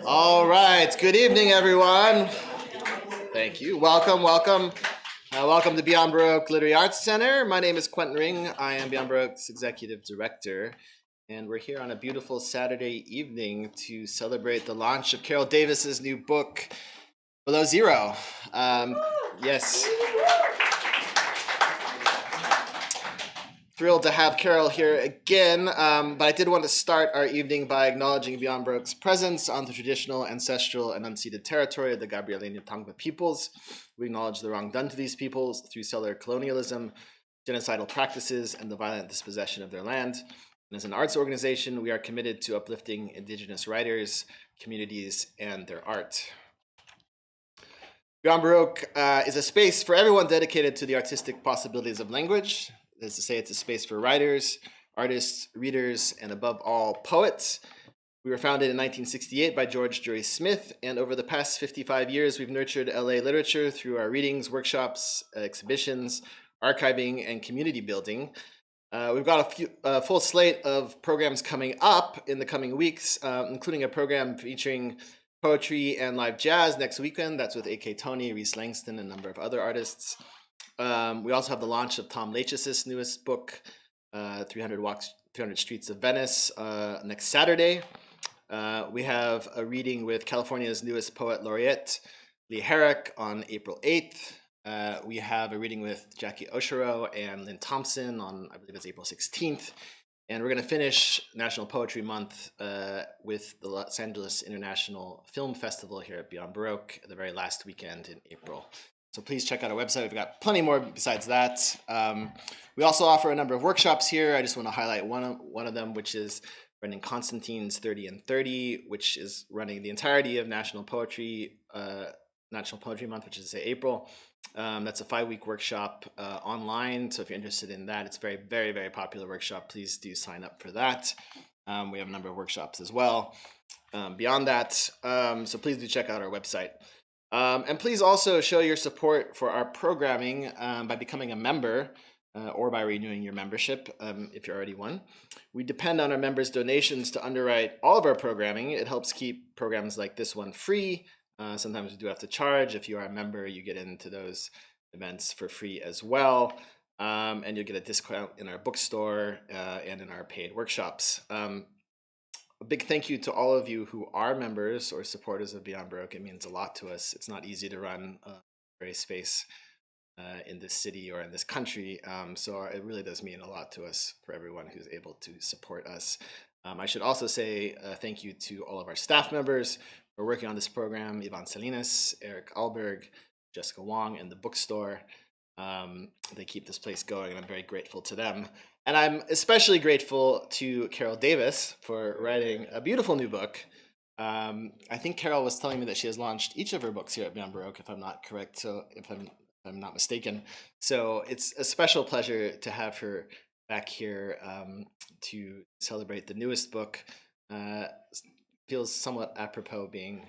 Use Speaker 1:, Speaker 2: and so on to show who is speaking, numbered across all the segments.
Speaker 1: All right. Good evening, everyone. Thank you. Welcome, welcome. Welcome to Beyond Baroque Literary Arts Center. My name is Quentin Ring. I am Beyond Baroque's Executive Director. And we're here on a beautiful Saturday evening to celebrate the launch of Carol Davis's new book, Below Zero. Yes. Thrilled to have Carol here again, but I did want to start our evening by acknowledging Beyond Baroque's presence on the traditional, ancestral, and unceded territory of the Gabrielino Tangba peoples. We acknowledge the wrong done to these peoples through settler colonialism, genocidal practices, and the violent dispossession of their land. And as an arts organization, we are committed to uplifting Indigenous writers, communities, and their art. Beyond Baroque is a space for everyone dedicated to the artistic possibilities of language. That is to say, it's a space for writers, artists, readers, and above all, poets. We were founded in 1968 by George Joy Smith, and over the past 55 years, we've nurtured LA literature through our readings, workshops, exhibitions, archiving, and community building. We've got a full slate of programs coming up in the coming weeks, including a program featuring poetry and live jazz next weekend. That's with A.K. Tony, Reese Langston, and a number of other artists. We also have the launch of Tom Leitch's newest book, 300 Streets of Venice, next Saturday. We have a reading with California's newest poet laureate, Lee Herrick, on April 8th. We have a reading with Jackie Oshiro and Lynn Thompson on, I believe it's April 16th. And we're going to finish National Poetry Month with the Los Angeles International Film Festival here at Beyond Baroque, the very last weekend in April. So please check out our website. We've got plenty more besides that. We also offer a number of workshops here. I just want to highlight one of them, which is Brendan Constantine's 30 and 30, which is running the entirety of National Poetry Month, which is to say April. That's a 5-week workshop online. So if you're interested in that, it's a very, very, very popular workshop. Please do sign up for that. We have a number of workshops as well beyond that. So please do check out our website. And please also show your support for our programming by becoming a member or by renewing your membership if you're already one. We depend on our members' donations to underwrite all of our programming. It helps keep programs like this one free. Sometimes we do have to charge. If you are a member, you get into those events for free as well. And you'll get a discount in our bookstore and in our paid workshops. A big thank you to all of you who are members or supporters of Beyond Baroque. It means a lot to us. It's not easy to run a literary space in this city or in this country. So it really does mean a lot to us for everyone who's able to support us. I should also say thank you to all of our staff members who are working on this program: Ivan Salinas, Eric Alberg, Jessica Wong, and the bookstore. They keep this place going, and I'm very grateful to them. And I'm especially grateful to Carol Davis for writing a beautiful new book. I think Carol was telling me that she has launched each of her books here at Beyond Baroque, if I'm not correct, so if I'm not mistaken. So it's a special pleasure to have her back here to celebrate the newest book. Feels somewhat apropos being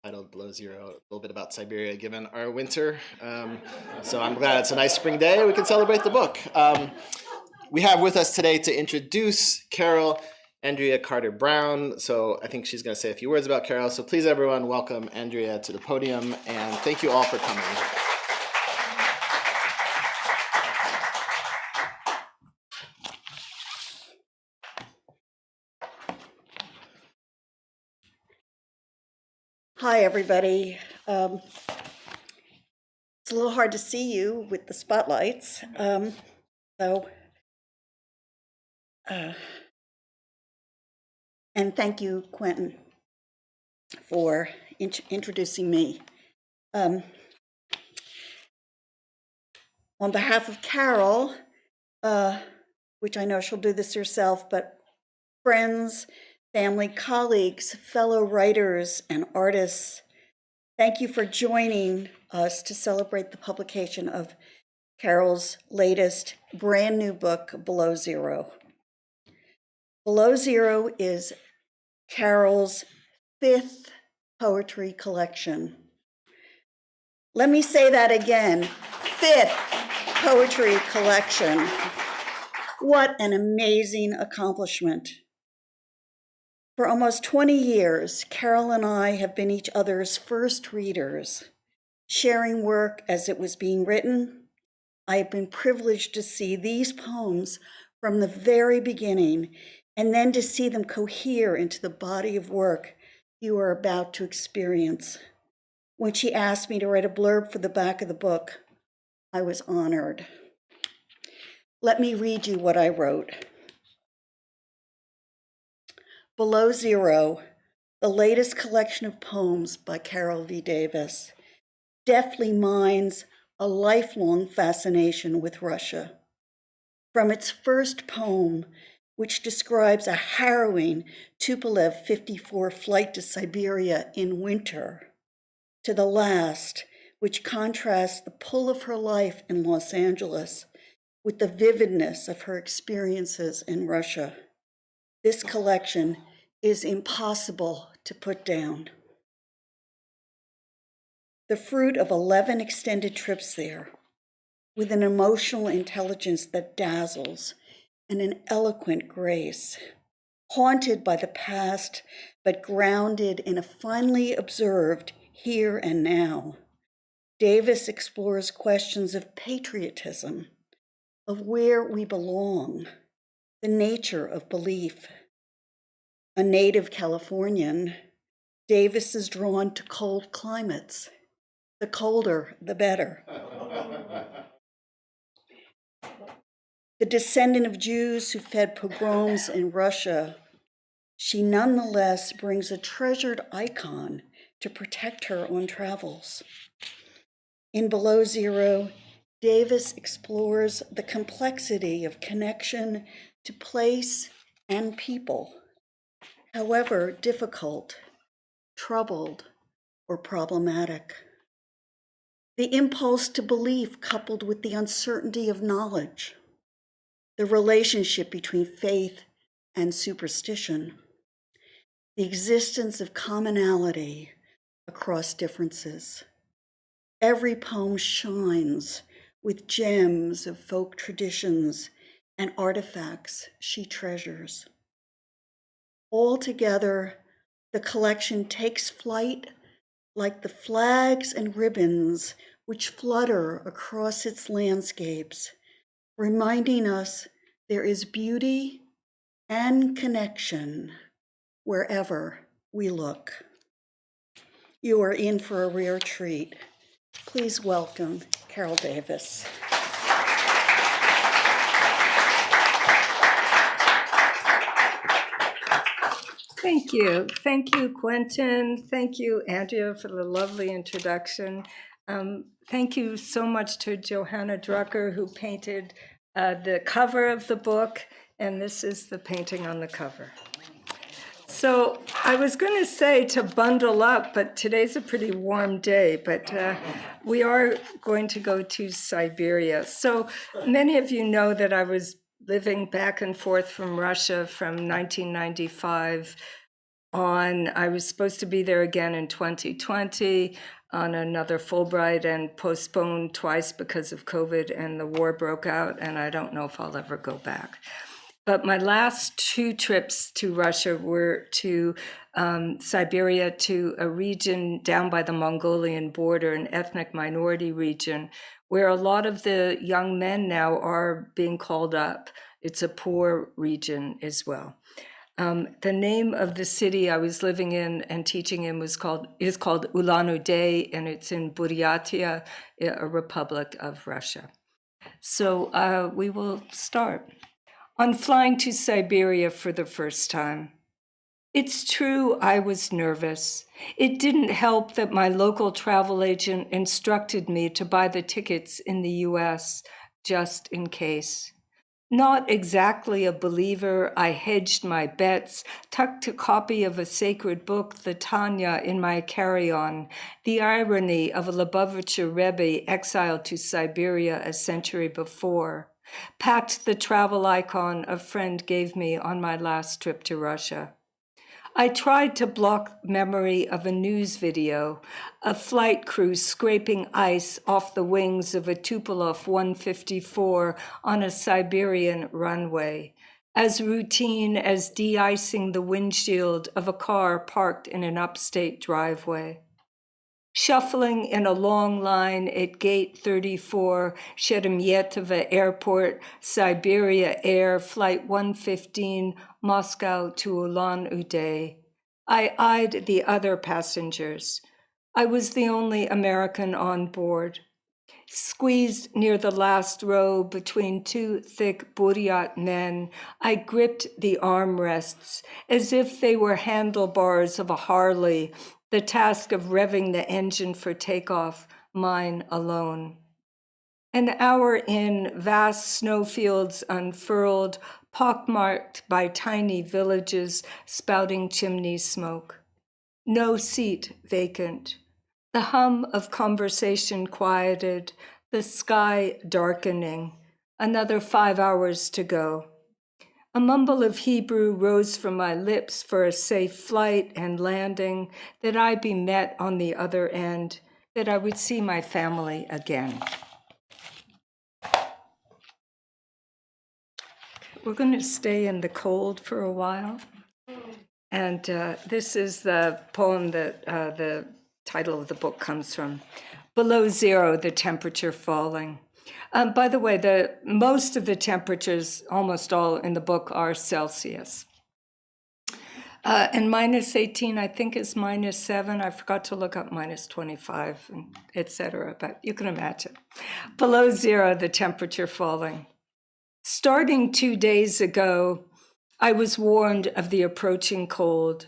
Speaker 1: titled Below Zero, a little bit about Siberia given our winter. So I'm glad it's a nice spring day. We can celebrate the book. We have with us today to introduce Carol, Andrea Carter-Brown. So I think she's going to say a few words about Carol. So please, everyone, welcome Andrea to the podium. And thank you all for coming.
Speaker 2: Hi, everybody. It's a little hard to see you with the spotlights. And thank you, Quentin, for introducing me. On behalf of Carol, which I know she'll do this herself, but friends, family, colleagues, fellow writers, and artists, thank you for joining us to celebrate the publication of Carol's latest brand new book, Below Zero. Below Zero is Carol's 5th poetry collection. Let me say that again, 5th poetry collection. What an amazing accomplishment. For almost 20 years, Carol and I have been each other's first readers, sharing work as it was being written. I have been privileged to see these poems from the very beginning, and then to see them cohere into the body of work you are about to experience. When she asked me to write a blurb for the back of the book, I was honored. Let me read you what I wrote. Below Zero, the latest collection of poems by Carol V. Davis, deftly mines a lifelong fascination with Russia. From its first poem, which describes a harrowing Tupolev 54 flight to Siberia in winter, to the last, which contrasts the pull of her life in Los Angeles with the vividness of her experiences in Russia. This collection is impossible to put down. The fruit of 11 extended trips there, with an emotional intelligence that dazzles and an eloquent grace, haunted by the past, but grounded in a finely observed here and now. Davis explores questions of patriotism, of where we belong, the nature of belief. A native Californian, Davis is drawn to cold climates. The colder, the better. The descendant of Jews who fed pogroms in Russia, she nonetheless brings a treasured icon to protect her on travels. In Below Zero, Davis explores the complexity of connection to place and people, however difficult, troubled, or problematic. The impulse to belief coupled with the uncertainty of knowledge, the relationship between faith and superstition, the existence of commonality across differences. Every poem shines with gems of folk traditions and artifacts she treasures. Altogether, the collection takes flight like the flags and ribbons which flutter across its landscapes, reminding us there is beauty and connection wherever we look. You are in for a rare treat. Please welcome Carol Davis.
Speaker 3: Thank you. Thank you, Quentin. Thank you, Andrea, for the lovely introduction. Thank you so much to Johanna Drucker, who painted the cover of the book, and this is the painting on the cover. So I was going to say to bundle up, but today's a pretty warm day, but we are going to go to Siberia. So many of you know that I was living back and forth from Russia from 1995 on. I was supposed to be there again in 2020 on another Fulbright and postponed twice because of COVID, and the war broke out, and I don't know if I'll ever go back. But my last two trips to Russia were to Siberia, to a region down by the Mongolian border, an ethnic minority region, where a lot of the young men now are being called up. It's a poor region as well. The name of the city I was living in and teaching in is called Ulan-Ude, and it's in Buryatia, a republic of Russia. So we will start. On flying to Siberia for the first time. It's true I was nervous. It didn't help that my local travel agent instructed me to buy the tickets in the US just in case. Not exactly a believer, I hedged my bets, tucked a copy of a sacred book, the Tanya, in my carry-on, the irony of a Lubavitcher Rebbe exiled to Siberia a century before. Packed the travel icon a friend gave me on my last trip to Russia. I tried to block memory of a news video, a flight crew scraping ice off the wings of a Tupolev 154 on a Siberian runway, as routine as de-icing the windshield of a car parked in an upstate driveway. Shuffling in a long line at Gate 34, Sheremetyevo Airport, Siberia Air, Flight 115, Moscow to Ulan-Ude. I eyed the other passengers. I was the only American on board. Squeezed near the last row between two thick Buryat men, I gripped the armrests as if they were handlebars of a Harley, the task of revving the engine for takeoff, mine alone. An hour in, vast snowfields unfurled, pockmarked by tiny villages spouting chimney smoke. No seat vacant. The hum of conversation quieted, the sky darkening. Another 5 hours to go. A mumble of Hebrew rose from my lips for a safe flight and landing, that I be met on the other end, that I would see my family again. We're going to stay in the cold for a while. And this is the poem that the title of the book comes from. Below zero, the temperature falling. By the way, most of the temperatures, almost all in the book, are Celsius. And minus 18, I think, is minus 7. I forgot to look up minus 25, et cetera, but you can imagine. Below zero, the temperature falling. Starting 2 days ago, I was warned of the approaching cold.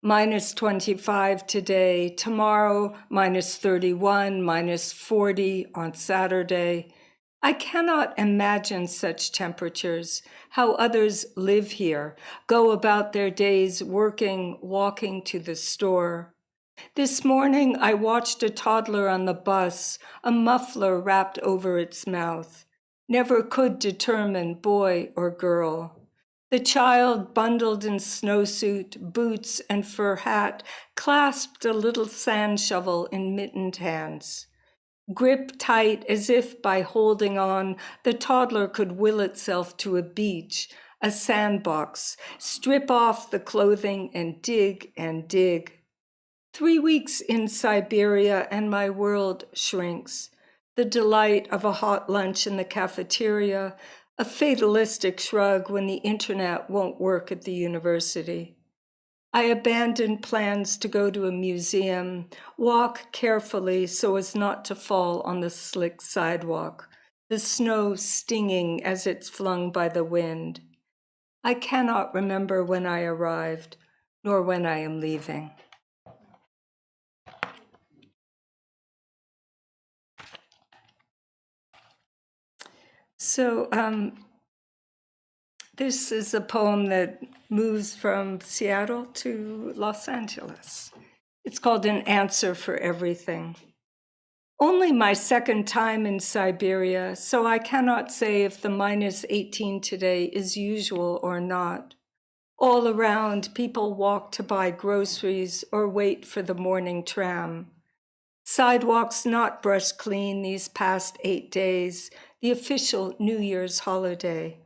Speaker 3: Minus 25 today, tomorrow minus 31, minus 40 on Saturday. I cannot imagine such temperatures, how others live here, go about their days working, walking to the store. This morning I watched a toddler on the bus, a muffler wrapped over its mouth. Never could determine boy or girl. The child, bundled in snowsuit, boots, and fur hat, clasped a little sand shovel in mittened hands. Grip tight as if by holding on, the toddler could will itself to a beach, a sandbox, strip off the clothing and dig and dig. 3 weeks in Siberia and my world shrinks. The delight of a hot lunch in the cafeteria, a fatalistic shrug when the internet won't work at the university. I abandoned plans to go to a museum, walk carefully so as not to fall on the slick sidewalk, the snow stinging as it's flung by the wind. I cannot remember when I arrived, nor when I am leaving. So this is a poem that moves from Seattle to Los Angeles. It's called An Answer for Everything. Only my second time in Siberia, so I cannot say if the minus 18 today is usual or not. All around, people walk to buy groceries or wait for the morning tram. Sidewalks not brushed clean these past 8 days, the official New Year's holiday.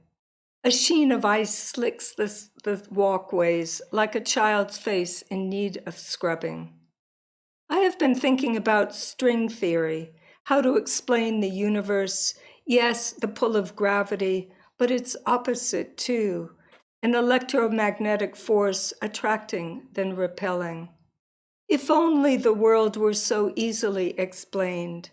Speaker 3: A sheen of ice slicks the walkways like a child's face in need of scrubbing. I have been thinking about string theory, how to explain the universe. Yes, the pull of gravity, but its opposite too, an electromagnetic force attracting then repelling. If only the world were so easily explained.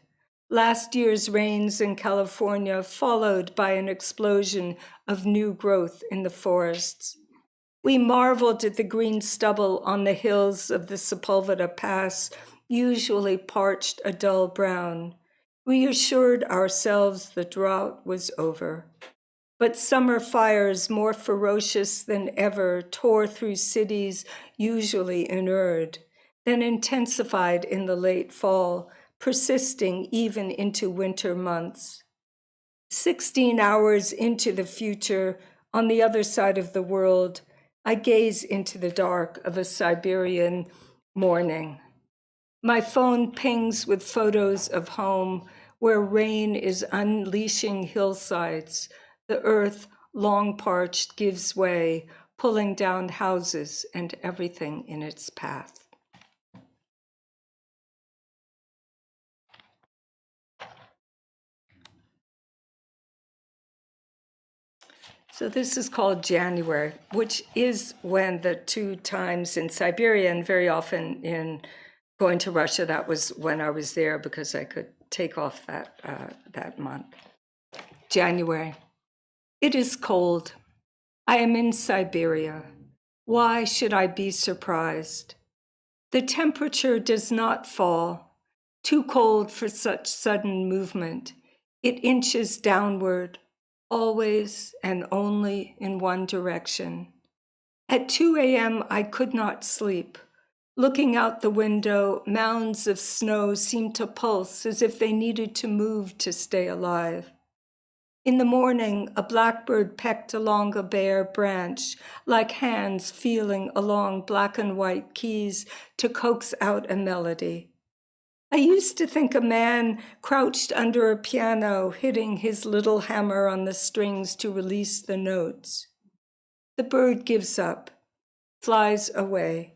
Speaker 3: Last year's rains in California followed by an explosion of new growth in the forests. We marveled at the green stubble on the hills of the Sepulveda Pass, usually parched a dull brown. We assured ourselves the drought was over. But summer fires, more ferocious than ever, tore through cities usually inured, then intensified in the late fall, persisting even into winter months. 16 hours into the future, on the other side of the world, I gaze into the dark of a Siberian morning. My phone pings with photos of home where rain is unleashing hillsides, the earth long parched, gives way, pulling down houses and everything in its path. So this is called January, which is when the 2 times in Siberia, and very often in going to Russia, that was when I was there because I could take off that month. January. It is cold. I am in Siberia. Why should I be surprised? The temperature does not fall. Too cold for such sudden movement. It inches downward, always and only in one direction. At 2 a.m., I could not sleep. Looking out the window, mounds of snow seemed to pulse as if they needed to move to stay alive. In the morning, a blackbird pecked along a bare branch, like hands feeling along black and white keys to coax out a melody. I used to think a man crouched under a piano, hitting his little hammer on the strings to release the notes. The bird gives up, flies away.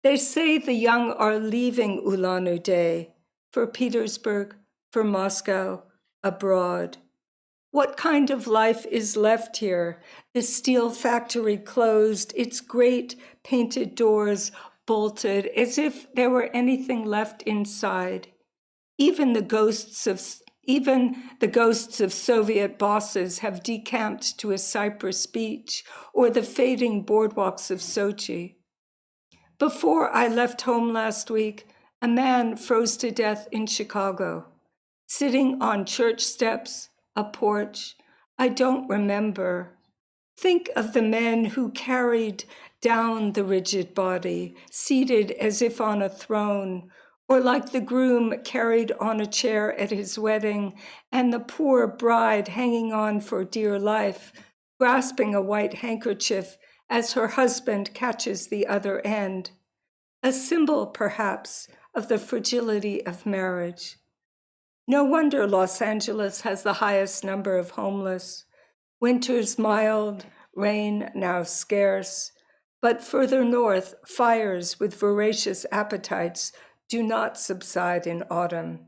Speaker 3: They say the young are leaving Ulan-Ude for Petersburg, for Moscow, abroad. What kind of life is left here? The steel factory closed, its great painted doors bolted, as if there were anything left inside. Even the ghosts of Soviet bosses have decamped to a Cyprus beach or the fading boardwalks of Sochi. Before I left home last week, a man froze to death in Chicago, sitting on church steps, a porch. I don't remember. Think of the men who carried down the rigid body, seated as if on a throne, or like the groom carried on a chair at his wedding, and the poor bride hanging on for dear life, grasping a white handkerchief as her husband catches the other end. A symbol, perhaps, of the fragility of marriage. No wonder Los Angeles has the highest number of homeless. Winters mild, rain now scarce, but further north, fires with voracious appetites do not subside in autumn.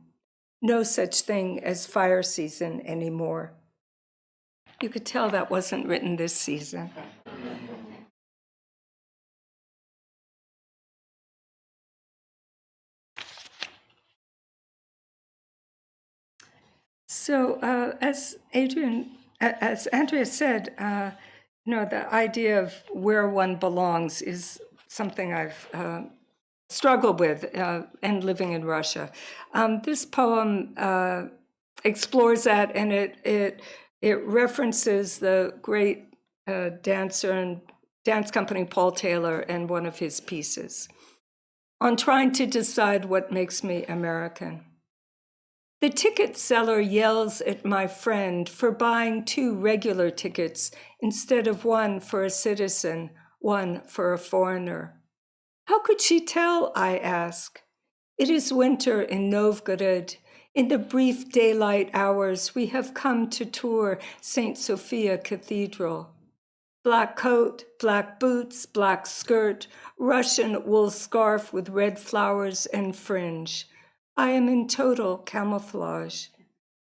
Speaker 3: No such thing as fire season anymore. You could tell that wasn't written this season. So as Andrea said, the idea of where one belongs is something I've struggled with and living in Russia. This poem explores that, and it references the great dancer and dance company Paul Taylor and one of his pieces on trying to decide what makes me American. The ticket seller yells at my friend for buying 2 regular tickets instead of 1 for a citizen, 1 for a foreigner. How could she tell, I ask? It is winter in Novgorod. In the brief daylight hours, we have come to tour St. Sophia Cathedral. Black coat, black boots, black skirt, Russian wool scarf with red flowers and fringe. I am in total camouflage.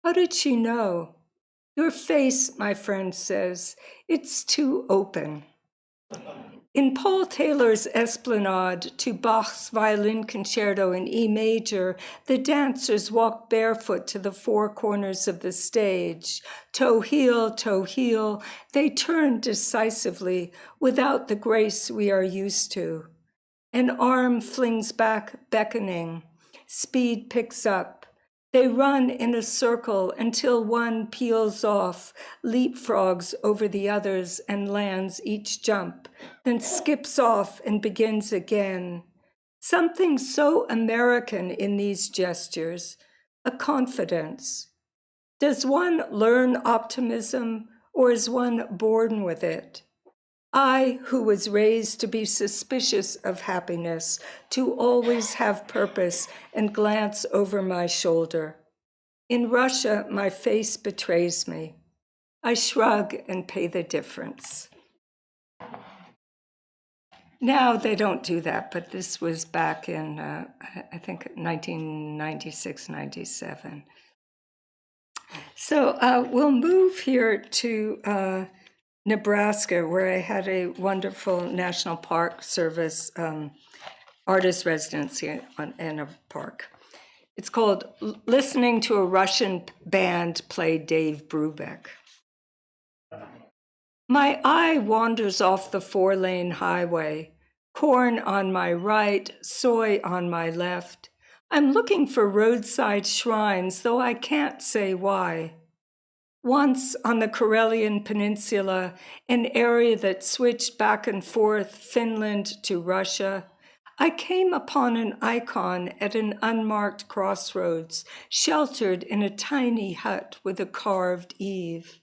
Speaker 3: How did she know? Your face, my friend says, it's too open. In Paul Taylor's Esplanade to Bach's Violin Concerto in E major, the dancers walk barefoot to the 4 corners of the stage. Toe heel, they turn decisively without the grace we are used to. An arm flings back, beckoning. Speed picks up. They run in a circle until one peels off, leapfrogs over the others and lands each jump, then skips off and begins again. Something so American in these gestures, a confidence. Does one learn optimism, or is one born with it? I, who was raised to be suspicious of happiness, to always have purpose and glance over my shoulder. In Russia, my face betrays me. I shrug and pay the difference. Now they don't do that, but this was back in, I think, 1996, 97. So we'll move here to Nebraska, where I had a wonderful National Park Service artist residency in a park. It's called Listening to a Russian Band Play Dave Brubeck. My eye wanders off the 4-lane highway, corn on my right, soy on my left. I'm looking for roadside shrines, though I can't say why. Once on the Karelian Peninsula, an area that switched back and forth Finland to Russia, I came upon an icon at an unmarked crossroads, sheltered in a tiny hut with a carved eave.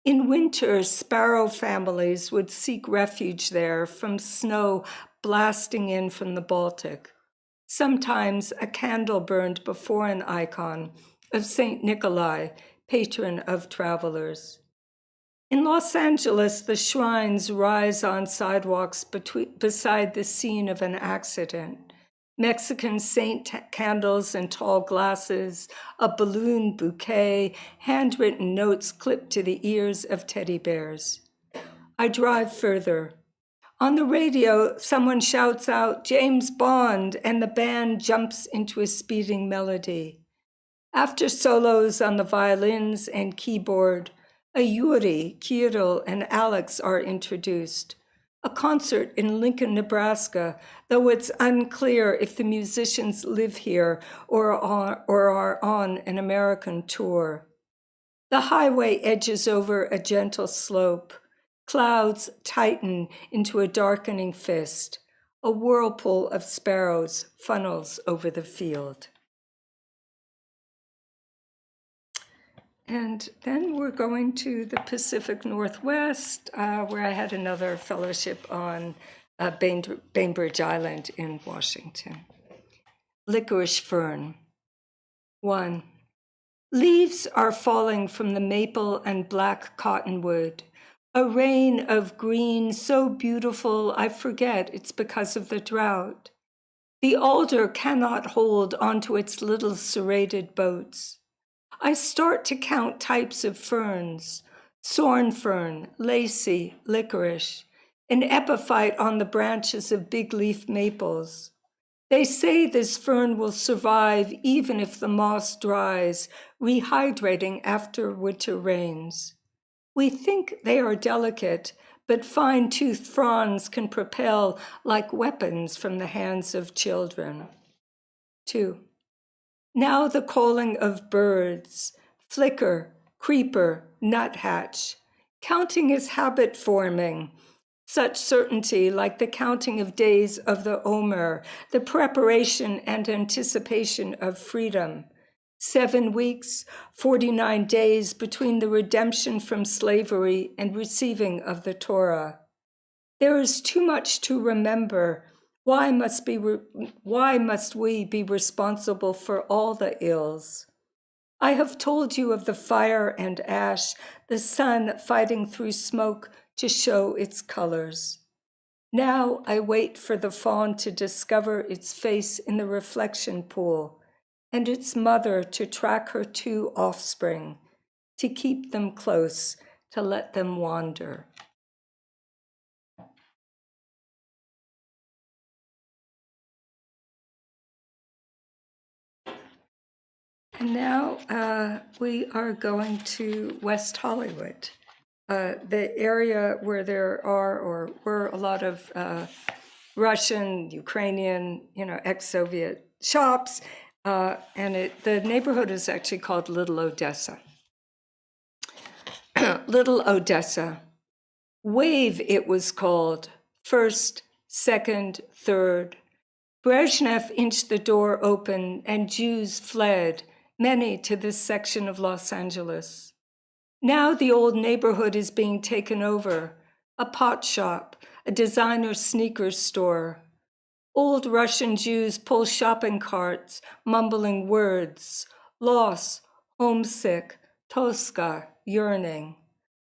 Speaker 3: In winter, sparrow families would seek refuge there from snow blasting in from the Baltic. Sometimes a candle burned before an icon of St. Nikolai, patron of travelers. In Los Angeles, the shrines rise on sidewalks beside the scene of an accident. Mexican saint candles in tall glasses, a balloon bouquet, handwritten notes clipped to the ears of teddy bears. I drive further. On the radio, someone shouts out, "James Bond," and the band jumps into a speeding melody. After solos on the violins and keyboard, a Yuri, Kirill, and Alex are introduced. A concert in Lincoln, Nebraska, though it's unclear if the musicians live here or are on an American tour. The highway edges over a gentle slope. Clouds tighten into a darkening fist. A whirlpool of sparrows funnels over the field. And then we're going to the Pacific Northwest, where I had another fellowship on Bainbridge Island in Washington. Licorice fern. 1. Leaves are falling from the maple and black cottonwood. A rain of green so beautiful I forget it's because of the drought. The alder cannot hold onto its little serrated boats. I start to count types of ferns: thorn fern, lacy, licorice, an epiphyte on the branches of big leaf maples. They say this fern will survive even if the moss dries, rehydrating after winter rains. We think they are delicate, but fine-toothed fronds can propel like weapons from the hands of children. 2. Now the calling of birds, flicker, creeper, nuthatch. Counting is habit forming. Such certainty like the counting of days of the Omer, the preparation and anticipation of freedom. 7 weeks, 49 days between the redemption from slavery and receiving of the Torah. There is too much to remember. Why must we be responsible for all the ills? I have told you of the fire and ash, the sun fighting through smoke to show its colors. Now I wait for the fawn to discover its face in the reflection pool, and its mother to track her 2 offspring, to keep them close, to let them wander. And now we are going to West Hollywood, the area where there are or were a lot of Russian, Ukrainian, ex-Soviet shops, and the neighborhood is actually called Little Odessa. Little Odessa. Wave, it was called. First, second, third. Brezhnev inched the door open, and Jews fled, many to this section of Los Angeles. Now the old neighborhood is being taken over, a pot shop, a designer sneakers store. Old Russian Jews pull shopping carts, mumbling words: loss, homesick, toska, yearning.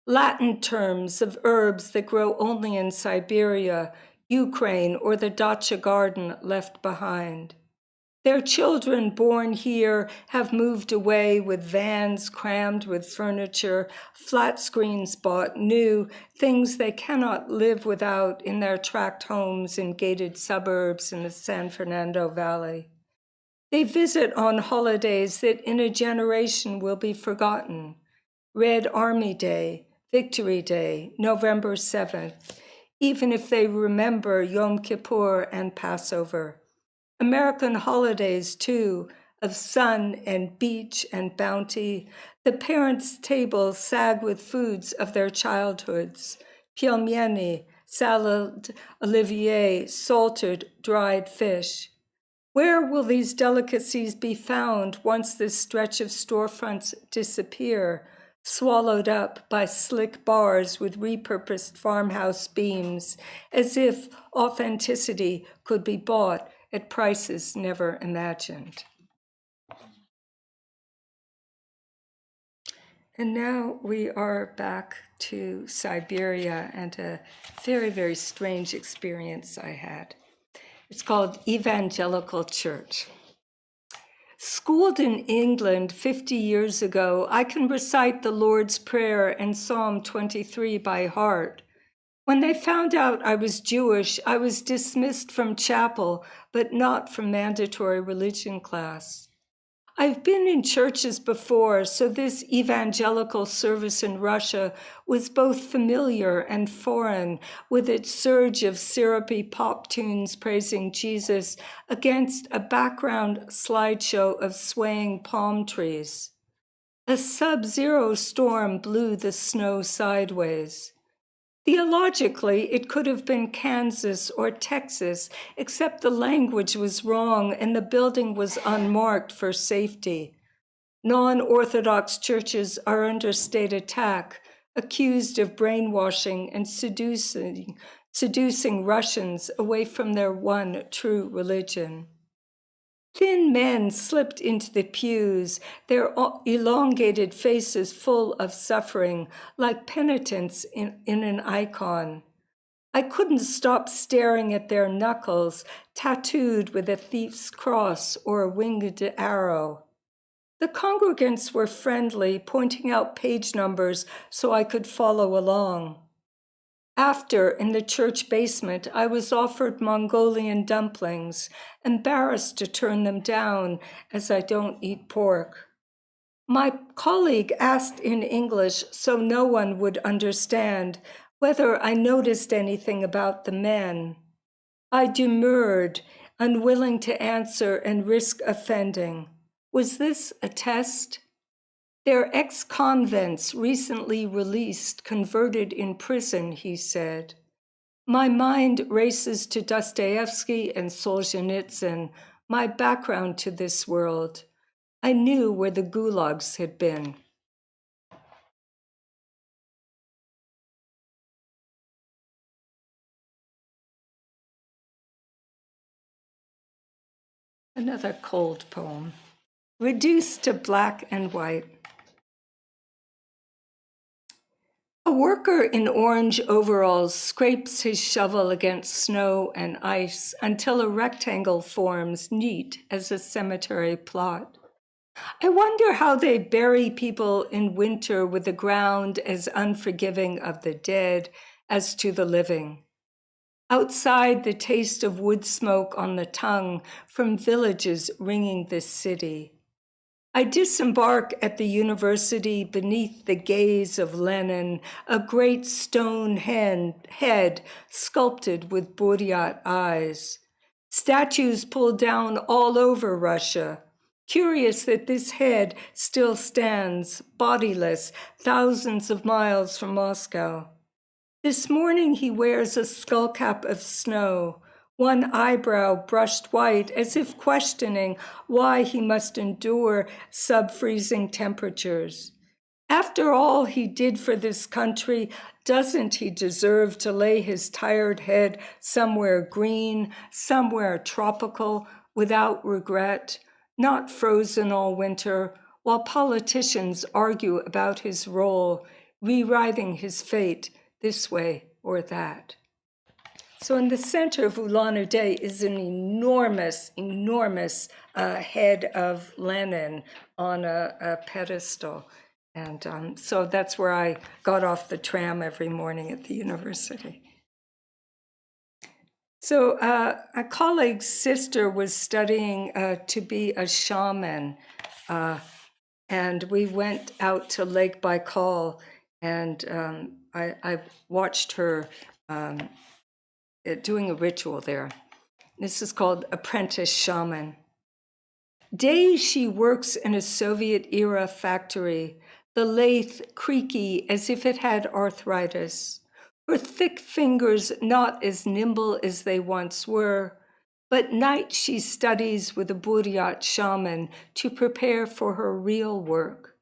Speaker 3: Latin terms of herbs that grow only in Siberia, Ukraine, or the dacha garden left behind. Their children born here have moved away with vans crammed with furniture, flat screens bought new, things they cannot live without in their tract homes in gated suburbs in the San Fernando Valley. They visit on holidays that in a generation will be forgotten. Red Army Day, Victory Day, November 7th, even if they remember Yom Kippur and Passover. American holidays, too, of sun and beach and bounty. The parents' tables sag with foods of their childhoods. Pelmeni, salad, olivier, salted, dried fish. Where will these delicacies be found once this stretch of storefronts disappear, swallowed up by slick bars with repurposed farmhouse beams, as if authenticity could be bought at prices never imagined? And now we are back to Siberia and a very, very strange experience I had. It's called Evangelical Church. Schooled in England 50 years ago, I can recite the Lord's Prayer and Psalm 23 by heart. When they found out I was Jewish, I was dismissed from chapel, but not from mandatory religion class. I've been in churches before, so this evangelical service in Russia was both familiar and foreign, with its surge of syrupy pop tunes praising Jesus against a background slideshow of swaying palm trees. A sub-zero storm blew the snow sideways. Theologically, it could have been Kansas or Texas, except the language was wrong and the building was unmarked for safety. Non-Orthodox churches are under state attack, accused of brainwashing and seducing Russians away from their one true religion. Thin men slipped into the pews, their elongated faces full of suffering, like penitents in an icon. I couldn't stop staring at their knuckles, tattooed with a thief's cross or a winged arrow. The congregants were friendly, pointing out page numbers so I could follow along. After, in the church basement, I was offered Mongolian dumplings, embarrassed to turn them down as I don't eat pork. My colleague asked in English, so no one would understand, whether I noticed anything about the men. I demurred, unwilling to answer and risk offending. Was this a test? They're ex-convents recently released, converted in prison, he said. My mind races to Dostoevsky and Solzhenitsyn, my background to this world. I knew where the gulags had been. Another cold poem. Reduced to black and white. A worker in orange overalls scrapes his shovel against snow and ice until a rectangle forms neat as a cemetery plot. I wonder how they bury people in winter with the ground as unforgiving of the dead as to the living. Outside, the taste of wood smoke on the tongue from villages ringing this city. I disembark at the university beneath the gaze of Lenin, a great stone head sculpted with Buryat eyes. Statues pulled down all over Russia. Curious that this head still stands, bodiless, thousands of miles from Moscow. This morning he wears a skullcap of snow, one eyebrow brushed white, as if questioning why he must endure sub-freezing temperatures. After all he did for this country, doesn't he deserve to lay his tired head somewhere green, somewhere tropical, without regret, not frozen all winter, while politicians argue about his role, rewriting his fate this way or that. So in the center of Ulan-Ude is an enormous head of Lenin on a pedestal. And so that's where I got off the tram every morning at the university. So a colleague's sister was studying to be a shaman, and we went out to Lake Baikal, and I watched her doing a ritual there. This is called Apprentice Shaman. Days she works in a Soviet-era factory, the lathe creaky as if it had arthritis, her thick fingers not as nimble as they once were, but night she studies with a Buryat shaman to prepare for her real work.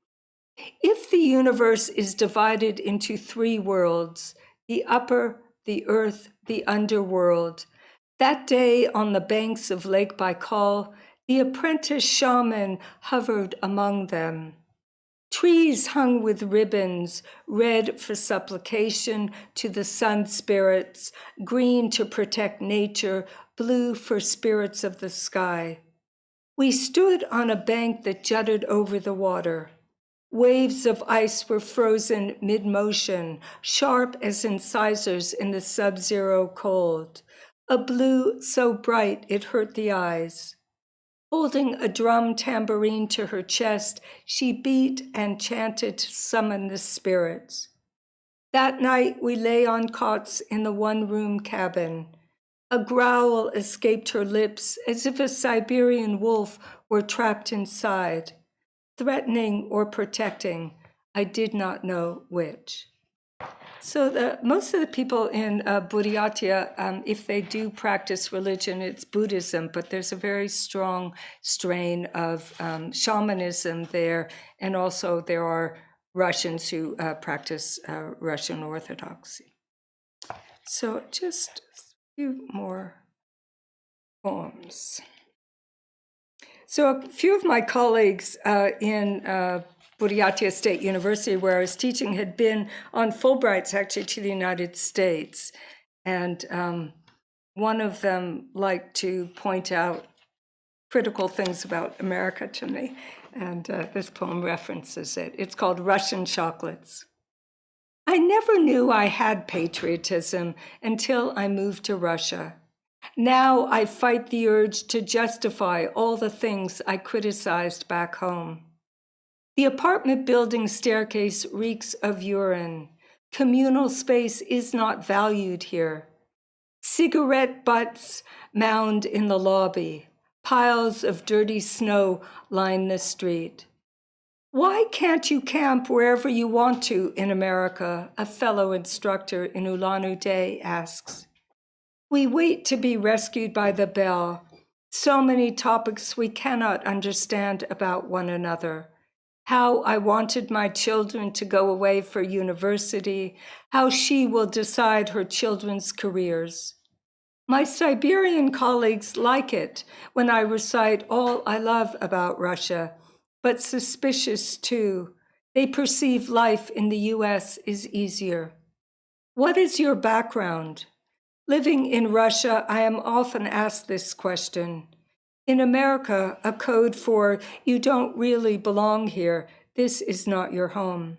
Speaker 3: If the universe is divided into 3 worlds, the upper, the earth, the underworld, that day on the banks of Lake Baikal, the apprentice shaman hovered among them. Trees hung with ribbons, red for supplication to the sun spirits, green to protect nature, blue for spirits of the sky. We stood on a bank that jutted over the water. Waves of ice were frozen mid-motion, sharp as incisors in the sub-zero cold. A blue so bright it hurt the eyes. Holding a drum tambourine to her chest, she beat and chanted to summon the spirits. That night we lay on cots in the one-room cabin. A growl escaped her lips as if a Siberian wolf were trapped inside, threatening or protecting. I did not know which. So most of the people in Buryatia, if they do practice religion, it's Buddhism, but there's a very strong strain of shamanism there, and also there are Russians who practice Russian Orthodoxy. So just a few more poems. So a few of my colleagues in Buryatia State University, where I was teaching, had been on Fulbrights actually to the United States. And one of them liked to point out critical things about America to me. And this poem references it. It's called Russian Chocolates. I never knew I had patriotism until I moved to Russia. Now I fight the urge to justify all the things I criticized back home. The apartment building staircase reeks of urine. Communal space is not valued here. Cigarette butts mound in the lobby. Piles of dirty snow line the street. Why can't you camp wherever you want to in America? A fellow instructor in Ulan-Ude asks. We wait to be rescued by the bell. So many topics we cannot understand about one another. How I wanted my children to go away for university, how she will decide her children's careers. My Siberian colleagues like it when I recite all I love about Russia, but suspicious too. They perceive life in the US is easier. What is your background? Living in Russia, I am often asked this question. In America, a code for you don't really belong here, this is not your home.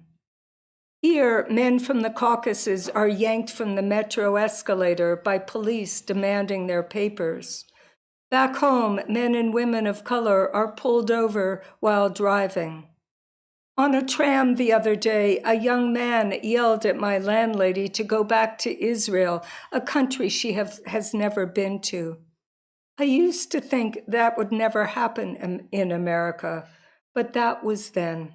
Speaker 3: Here, men from the Caucasus are yanked from the metro escalator by police demanding their papers. Back home, men and women of color are pulled over while driving. On a tram the other day, a young man yelled at my landlady to go back to Israel, a country she has never been to. I used to think that would never happen in America, but that was then.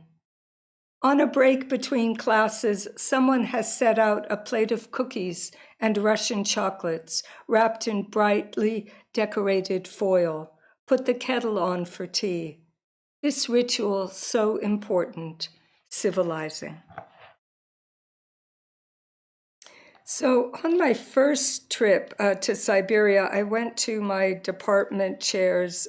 Speaker 3: On a break between classes, someone has set out a plate of cookies and Russian chocolates wrapped in brightly decorated foil. Put the kettle on for tea. This ritual so important, civilizing. So on my first trip to Siberia, I went to my department chair's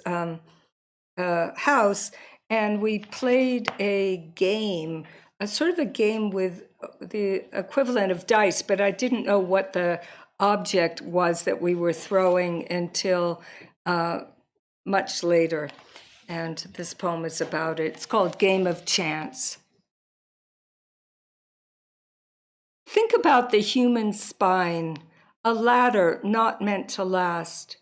Speaker 3: house, and we played a game, a sort of a game with the equivalent of dice, but I didn't know what the object was that we were throwing until much later. And this poem is about it. It's called Game of Chance. Think about the human spine, a ladder not meant to last.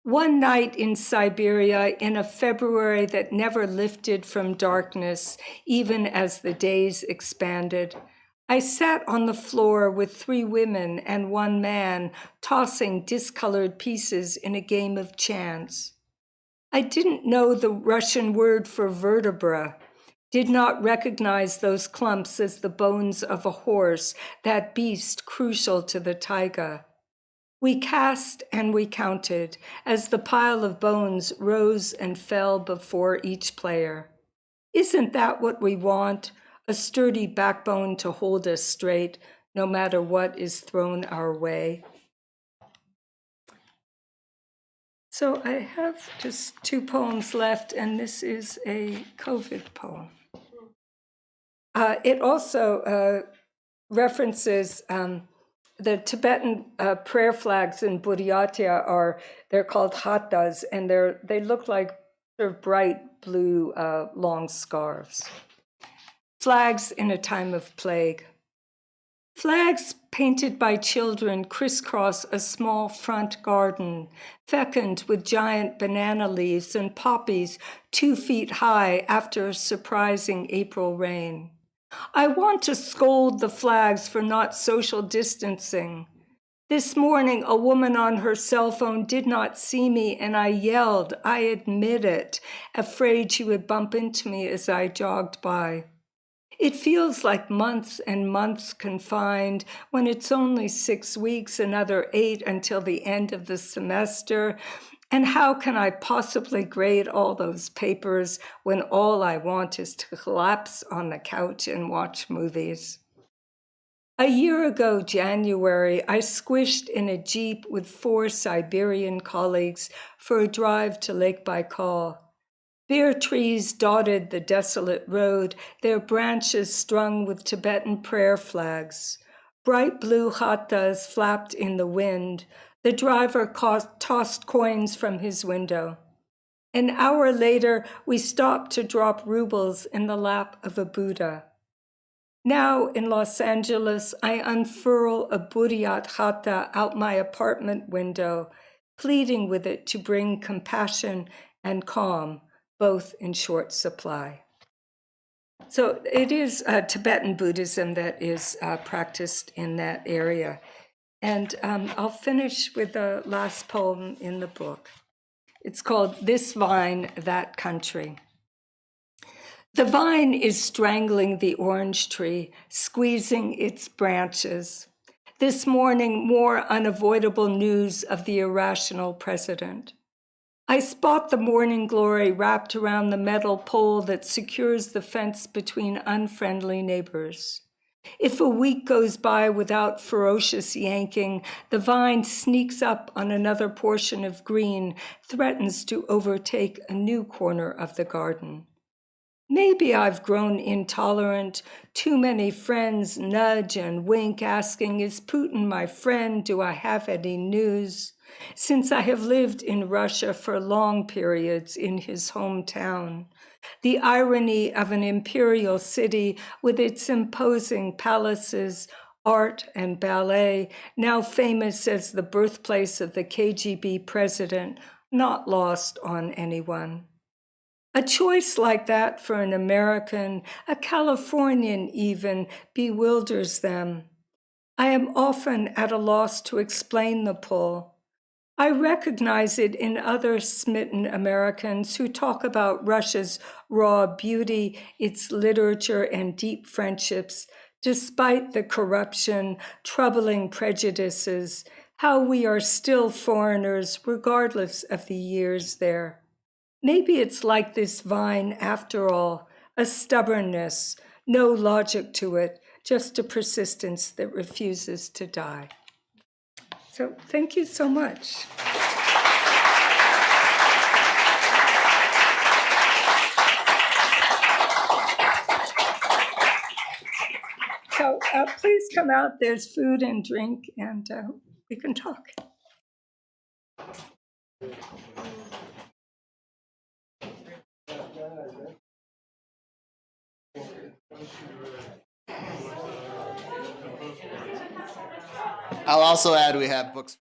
Speaker 3: One night in Siberia, in a February that never lifted from darkness, even as the days expanded, I sat on the floor with 3 women and 1 man, tossing discolored pieces in a game of chance. I didn't know the Russian word for vertebra, did not recognize those clumps as the bones of a horse, that beast crucial to the taiga. We cast and we counted as the pile of bones rose and fell before each player. Isn't that what we want? A sturdy backbone to hold us straight, no matter what is thrown our way. So I have just 2 poems left, and this is a COVID poem. It also references the Tibetan prayer flags in Buryatia they're called hattas, and they look like sort of bright blue long scarves. Flags in a time of plague. Flags painted by children crisscross a small front garden, fecund with giant banana leaves and poppies 2 feet high after a surprising April rain. I want to scold the flags for not social distancing. This morning, a woman on her cell phone did not see me, and I yelled, I admit it, afraid she would bump into me as I jogged by. It feels like months and months confined when it's only 6 weeks, another 8 until the end of the semester. And how can I possibly grade all those papers when all I want is to collapse on the couch and watch movies? A year ago, January, I squished in a Jeep with 4 Siberian colleagues for a drive to Lake Baikal. Bare trees dotted the desolate road, their branches strung with Tibetan prayer flags. Bright blue hattas flapped in the wind. The driver tossed coins from his window. An hour later, we stopped to drop rubles in the lap of a Buddha. Now in Los Angeles, I unfurl a Buryat hatta out my apartment window, pleading with it to bring compassion and calm, both in short supply. So it is Tibetan Buddhism that is practiced in that area. And I'll finish with the last poem in the book. It's called This Vine, That Country. The vine is strangling the orange tree, squeezing its branches. This morning, more unavoidable news of the irrational president. I spot the morning glory wrapped around the metal pole that secures the fence between unfriendly neighbors. If a week goes by without ferocious yanking, the vine sneaks up on another portion of green, threatens to overtake a new corner of the garden. Maybe I've grown intolerant. Too many friends nudge and wink, asking, is Putin my friend? Do I have any news? Since I have lived in Russia for long periods in his hometown. The irony of an imperial city with its imposing palaces, art and ballet, now famous as the birthplace of the KGB president, not lost on anyone. A choice like that for an American, a Californian even, bewilders them. I am often at a loss to explain the pull. I recognize it in other smitten Americans who talk about Russia's raw beauty, its literature and deep friendships, despite the corruption, troubling prejudices, how we are still foreigners regardless of the years there. Maybe it's like this vine after all, a stubbornness, no logic to it, just a persistence that refuses to die. So thank you so much. So please come out. There's food and drink, and we can talk.
Speaker 1: I'll also add we have books.